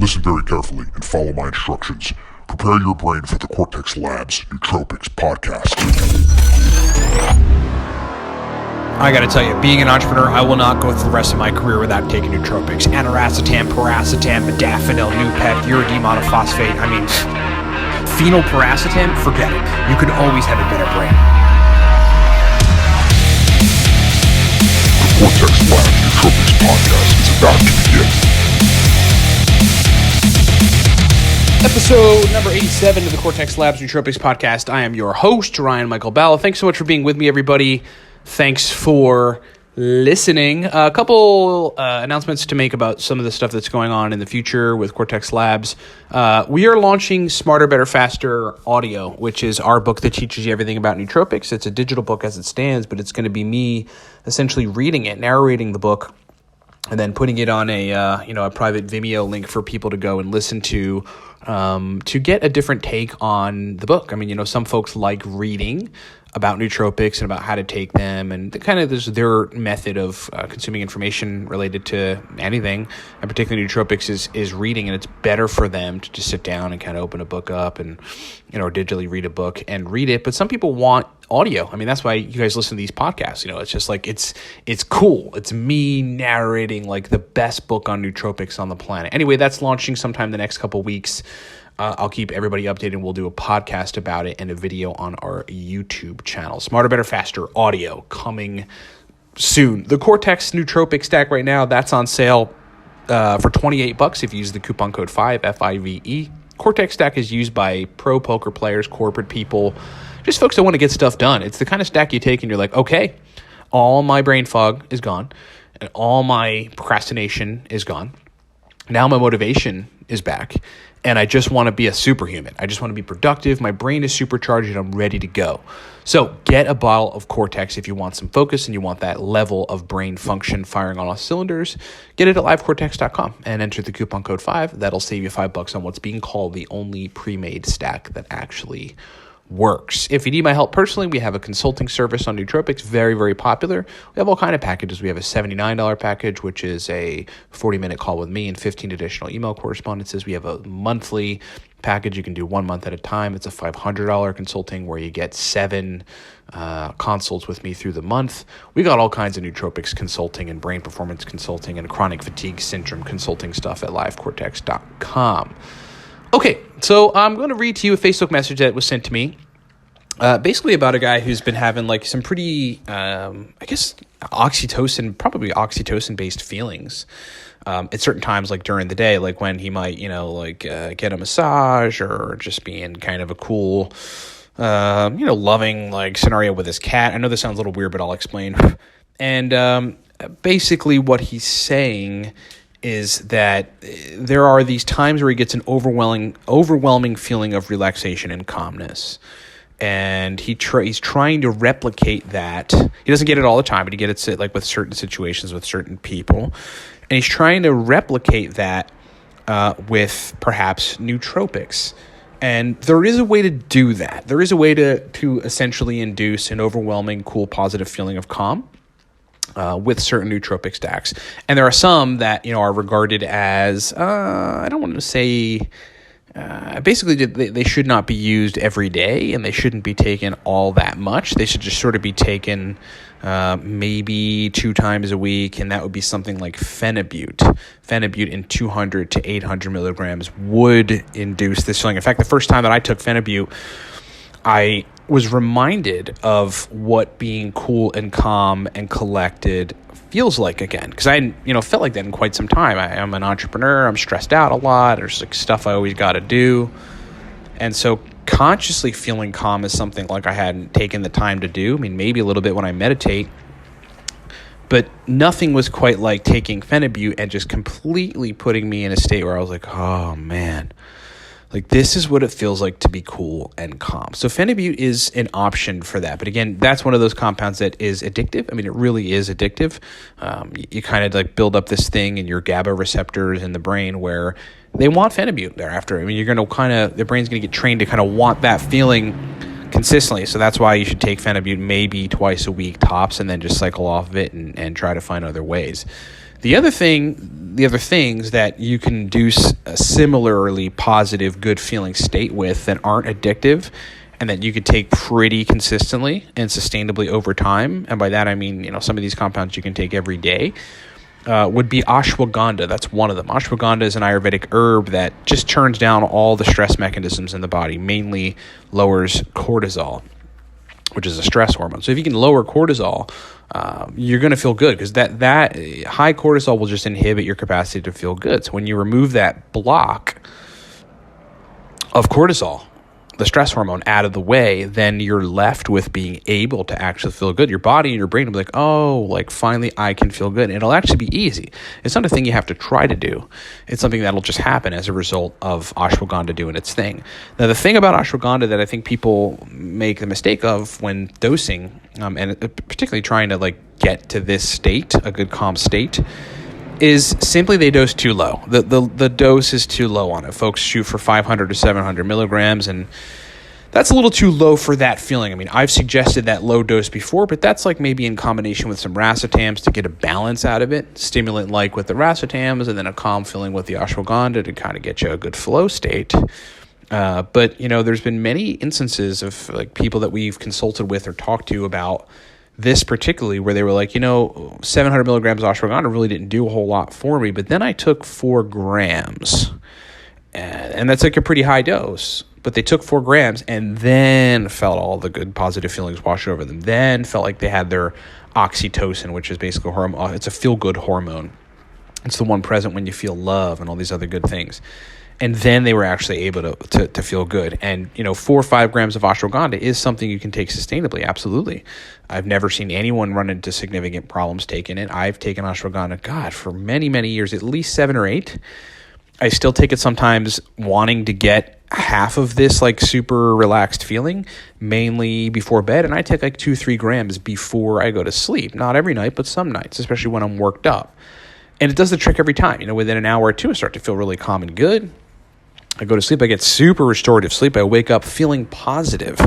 Listen very carefully and follow my instructions. Prepare your brain for the Cortex Labs Nootropics podcast. I gotta tell you, being an entrepreneur, I will not go through the rest of my career without taking nootropics. Aniracetam, paracetam, modafinil, Nupec, uridim monophosphate. I mean, phenylparacetam, forget it. You could always have a better brain. The Cortex Labs Nootropics podcast is about to begin. Episode number 87 of the Cortex Labs Nootropics podcast. I am your host, Ryan Michael Bell. Thanks so much for being with me, everybody. Thanks for listening. A couple announcements to make about some of the stuff that's going on in the future with Cortex Labs. We are launching Smarter, Better, Faster Audio, which is our book that teaches you everything about nootropics. It's a digital book as it stands, but it's going to be me essentially reading it, narrating the book, and then putting it on a private Vimeo link for people to go and listen to get a different take on the book. I mean, some folks like reading about nootropics and about how to take them, and their method of consuming information related to anything, and particularly nootropics is reading, and it's better for them to just sit down and kind of open a book up and digitally read a book and read it. But some people want audio. I mean, that's why you guys listen to these podcasts. It's just like it's cool. It's me narrating like the best book on nootropics on the planet. Anyway, that's launching sometime the next couple weeks. I'll keep everybody updated. We'll do a podcast about it and a video on our YouTube channel. Smarter, Better, Faster Audio coming soon. The Cortex Nootropic Stack right now, that's on sale for $28 if you use the coupon code 5, F-I-V-E. Cortex Stack is used by pro poker players, corporate people, just folks that want to get stuff done. It's the kind of stack you take and you're like, okay, all my brain fog is gone and all my procrastination is gone. Now my motivation is back. And I just want to be a superhuman. I just want to be productive. My brain is supercharged and I'm ready to go. So get a bottle of Cortex if you want some focus and you want that level of brain function firing on all cylinders. Get it at livecortex.com and enter the coupon code 5. That'll save you $5 on what's being called the only pre-made stack that actually works. If you need my help personally, we have a consulting service on nootropics, very, very popular. We have all kind of packages. We have a $79 package, which is a 40-minute call with me and 15 additional email correspondences. We have a monthly package. You can do 1 month at a time. It's a $500 consulting where you get 7 consults with me through the month. We got all kinds of nootropics consulting and brain performance consulting and chronic fatigue syndrome consulting stuff at livecortex.com. Okay, so I'm going to read to you a Facebook message that was sent to me, basically about a guy who's been having like some pretty, probably oxytocin-based feelings at certain times, like during the day, like when he might, get a massage or just be in kind of a cool, loving like scenario with his cat. I know this sounds a little weird, but I'll explain. And basically what he's saying is that there are these times where he gets an overwhelming feeling of relaxation and calmness. And he's trying to replicate that. He doesn't get it all the time, but he gets it like with certain situations, with certain people. And he's trying to replicate that with perhaps nootropics. And there is a way to do that. There is a way to essentially induce an overwhelming, cool, positive feeling of calm with certain nootropic stacks. And there are some that, are regarded as, I don't want to say, basically they should not be used every day and they shouldn't be taken all that much. They should just sort of be taken maybe 2 times a week, and that would be something like Phenibut. Phenibut in 200 to 800 milligrams would induce this feeling. In fact, the first time that I took Phenibut, I was reminded of what being cool and calm and collected feels like again, because I hadn't, felt like that in quite some time. I'm an entrepreneur. I'm stressed out a lot. There's like stuff I always got to do. And so consciously feeling calm is something like I hadn't taken the time to do. I mean, maybe a little bit when I meditate, but nothing was quite like taking Phenibut and just completely putting me in a state where I was like, oh man, like this is what it feels like to be cool and calm. So Phenibut is an option for that. But again, that's one of those compounds that is addictive. I mean, it really is addictive. You kind of like build up this thing in your GABA receptors in the brain where they want Phenibut thereafter. I mean, you're going to the brain's going to get trained to kind of want that feeling consistently. So that's why you should take Phenibut maybe twice a week tops and then just cycle off of it and try to find other ways. The other thing the other things that you can induce a similarly positive, good feeling state with that aren't addictive and that you could take pretty consistently and sustainably over time, and by that I mean, some of these compounds you can take every day, would be ashwagandha. That's one of them. Ashwagandha is an Ayurvedic herb that just turns down all the stress mechanisms in the body, mainly lowers cortisol, which is a stress hormone. So if you can lower cortisol, you're going to feel good, because that high cortisol will just inhibit your capacity to feel good. So when you remove that block of cortisol, the stress hormone, out of the way, then you're left with being able to actually feel good. Your body and your brain will be like, oh, like finally I can feel good. And it'll actually be easy. It's not a thing you have to try to do. It's something that'll just happen as a result of ashwagandha doing its thing. Now, the thing about ashwagandha that I think people make the mistake of when dosing, and particularly trying to get to this state, a good calm state, is simply they dose too low. The dose is too low on it. Folks shoot for 500 to 700 milligrams, and that's a little too low for that feeling. I mean, I've suggested that low dose before, but that's maybe in combination with some racetams to get a balance out of it, stimulant with the racetams, and then a calm feeling with the ashwagandha to kind of get you a good flow state. But there's been many instances of people that we've consulted with or talked to about this particularly, where they were like, 700 milligrams of ashwagandha really didn't do a whole lot for me, but then I took 4 grams, and that's a pretty high dose, but they took 4 grams and then felt all the good positive feelings wash over them, then felt like they had their oxytocin, which is basically a hormone. It's a feel-good hormone. It's the one present when you feel love and all these other good things. And then they were actually able to feel good. And, 4 or 5 grams of ashwagandha is something you can take sustainably. Absolutely. I've never seen anyone run into significant problems taking it. I've taken ashwagandha, for many, many years, at least 7 or 8. I still take it sometimes wanting to get half of this super relaxed feeling, mainly before bed. And I take 2-3 grams before I go to sleep. Not every night, but some nights, especially when I'm worked up. And it does the trick every time. Within an hour or two, I start to feel really calm and good. I go to sleep, I get super restorative sleep. I wake up feeling positive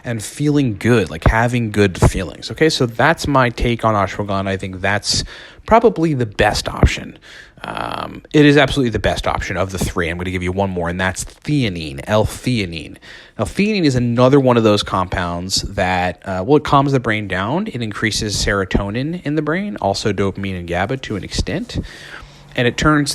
and feeling good, having good feelings. Okay, so that's my take on ashwagandha. I think that's probably the best option. It is absolutely the best option of the 3. I'm going to give you one more, and that's theanine, L-theanine. Now, theanine is another one of those compounds that, it calms the brain down. It increases serotonin in the brain, also dopamine and GABA to an extent. And it puts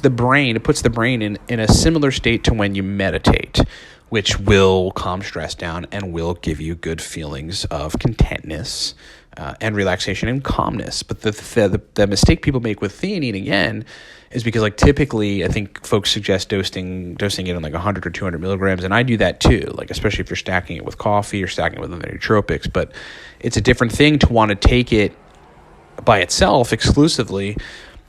the brain in a similar state to when you meditate, which will calm stress down and will give you good feelings of contentness and relaxation and calmness. But the mistake people make with theanine, again, is because typically I think folks suggest dosing it in 100 or 200 milligrams, and I do that too, especially if you're stacking it with coffee or stacking it with other nootropics. But it's a different thing to want to take it by itself exclusively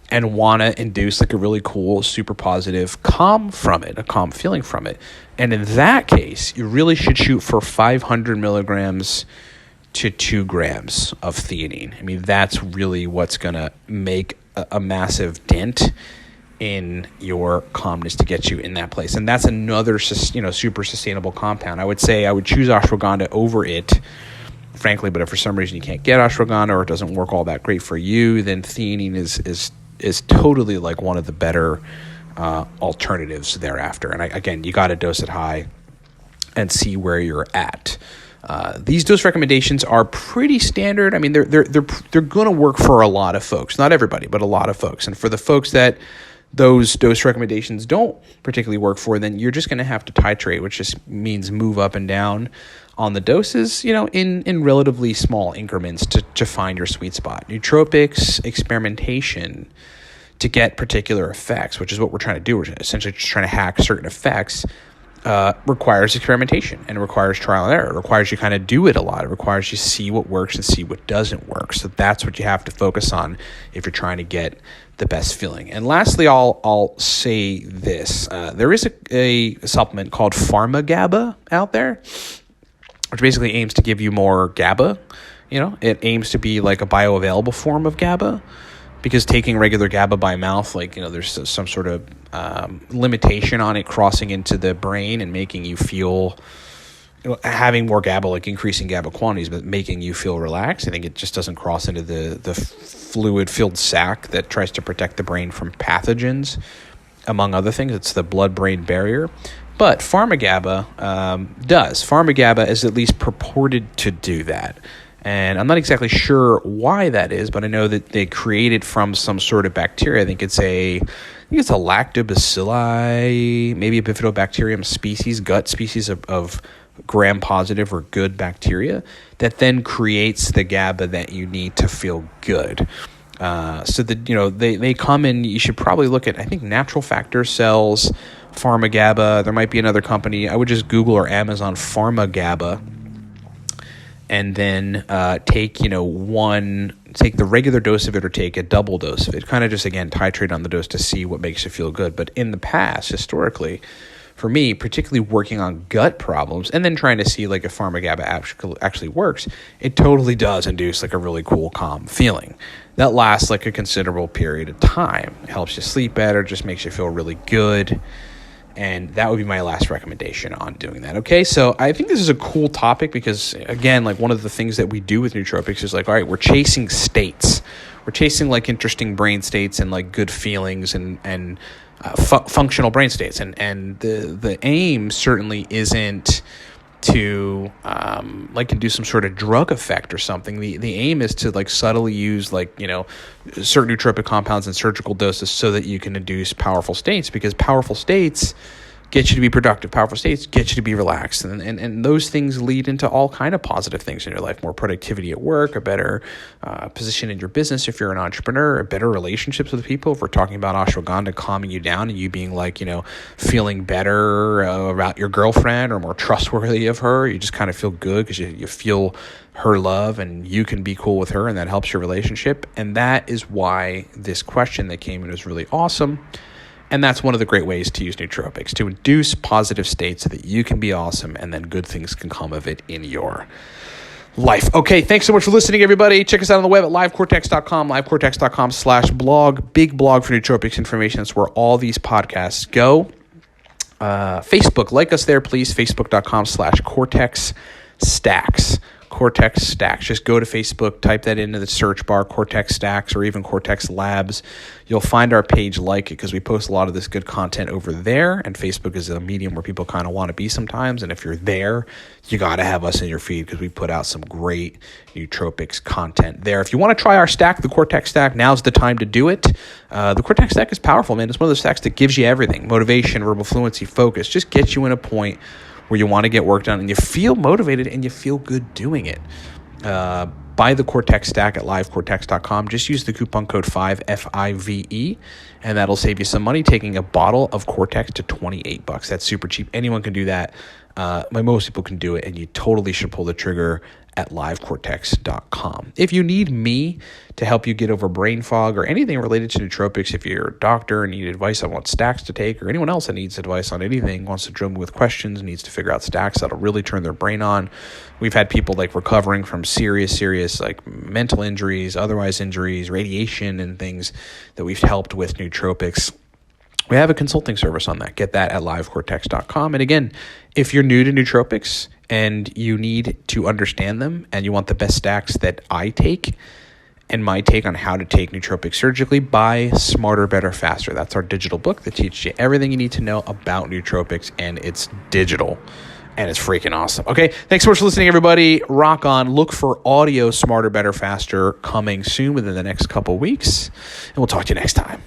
and want to induce a really cool, super positive calm feeling from it. And in that case, you really should shoot for 500 milligrams to 2 grams of theanine. I mean, that's really what's going to make a massive dent in your calmness to get you in that place. And that's another, super sustainable compound. I would say I would choose ashwagandha over it, frankly, but if for some reason you can't get ashwagandha or it doesn't work all that great for you, then theanine is totally one of the better alternatives thereafter. And again, you got to dose it high and see where you're at. These dose recommendations are pretty standard. I mean, they're going to work for a lot of folks, not everybody, but a lot of folks. And for the folks that those dose recommendations don't particularly work for, then you're just going to have to titrate, which just means move up and down on the doses, in relatively small increments to find your sweet spot. Nootropics experimentation to get particular effects, which is what we're trying to do. We're essentially just trying to hack certain effects. Requires experimentation and requires trial and error. It requires you kind of do it a lot. It requires you see what works and see what doesn't work. So that's what you have to focus on if you're trying to get the best feeling. And lastly, I'll say this. There is a supplement called PharmaGABA out there, which basically aims to give you more GABA. It aims to be like a bioavailable form of GABA, because taking regular GABA by mouth, there's some sort of limitation on it crossing into the brain and making you feel having more GABA, like increasing GABA quantities, but making you feel relaxed. I think it just doesn't cross into the fluid-filled sac that tries to protect the brain from pathogens, among other things. It's the blood-brain barrier. But pharma-GABA does. Pharma-GABA is at least purported to do that. And I'm not exactly sure why that is, but I know that they create it from some sort of bacteria. I think it's a lactobacilli, maybe a bifidobacterium species, gut species of gram-positive or good bacteria that then creates the GABA that you need to feel good. So that, they come in, you should probably look at, I think Natural Factor sells Pharma GABA. There might be another company. I would just Google or Amazon Pharma GABA, and then take the regular dose of it or take a double dose of it. Kind of just, again, titrate on the dose to see what makes you feel good. But in the past, historically, for me, particularly working on gut problems and then trying to see like if Pharma GABA actually works, it totally does induce like a really cool, calm feeling that lasts like a considerable period of time. It helps you sleep better, just makes you feel really good. And that would be my last recommendation on doing that. Okay, so I think this is a cool topic because, again, like one of the things that we do with nootropics is like, all right, we're chasing states. We're chasing like interesting brain states and like good feelings and functional brain states. And the aim certainly isn't to like induce some sort of drug effect or something. The aim is to like subtly use like, certain nootropic compounds in surgical doses so that you can induce powerful states, because powerful states get you to be productive. Powerful states get you to be relaxed. And those things lead into all kind of positive things in your life. More productivity at work, a better position in your business if you're an entrepreneur, better relationships with people. If we're talking about ashwagandha calming you down and you being like, feeling better about your girlfriend or more trustworthy of her, you just kind of feel good because you feel her love and you can be cool with her, and that helps your relationship. And that is why this question that came in was really awesome. And that's one of the great ways to use nootropics, to induce positive states so that you can be awesome and then good things can come of it in your life. Okay, thanks so much for listening, everybody. Check us out on the web at livecortex.com, livecortex.com/blog. Big blog for nootropics information. That's where all these podcasts go. Facebook, like us there, please. Facebook.com/Cortex Stacks. Cortex Stacks. Just go to Facebook, type that into the search bar, Cortex Stacks or even Cortex Labs. You'll find our page, like it, because we post a lot of this good content over there, and Facebook is a medium where people kind of want to be sometimes, and if you're there, you got to have us in your feed because we put out some great nootropics content there. If you want to try our stack, the Cortex Stack, now's the time to do it. The Cortex Stack is powerful, man. It's one of those stacks that gives you everything: motivation, verbal fluency, focus. Just gets you in a point where you want to get work done and you feel motivated and you feel good doing it. Buy the Cortex Stack at livecortex.com. Just use the coupon code 5, FIVE, and that'll save you some money, taking a bottle of Cortex to $28. That's super cheap. Anyone can do that. Most people can do it, and you totally should pull the trigger at livecortex.com. If you need me to help you get over brain fog or anything related to nootropics, if you're a doctor and need advice on what stacks to take, or anyone else that needs advice on anything, wants to drill me with questions, needs to figure out stacks that'll really turn their brain on. We've had people like recovering from serious like mental injuries, otherwise injuries, radiation and things that we've helped with nootropics. We have a consulting service on that. Get that at livecortex.com. And again, if you're new to nootropics and you need to understand them and you want the best stacks that I take and my take on how to take nootropics surgically, buy Smarter, Better, Faster. That's our digital book that teaches you everything you need to know about nootropics, and it's digital. And it's freaking awesome. Okay, thanks so much for listening, everybody. Rock on. Look for audio Smarter, Better, Faster coming soon within the next couple weeks. And we'll talk to you next time.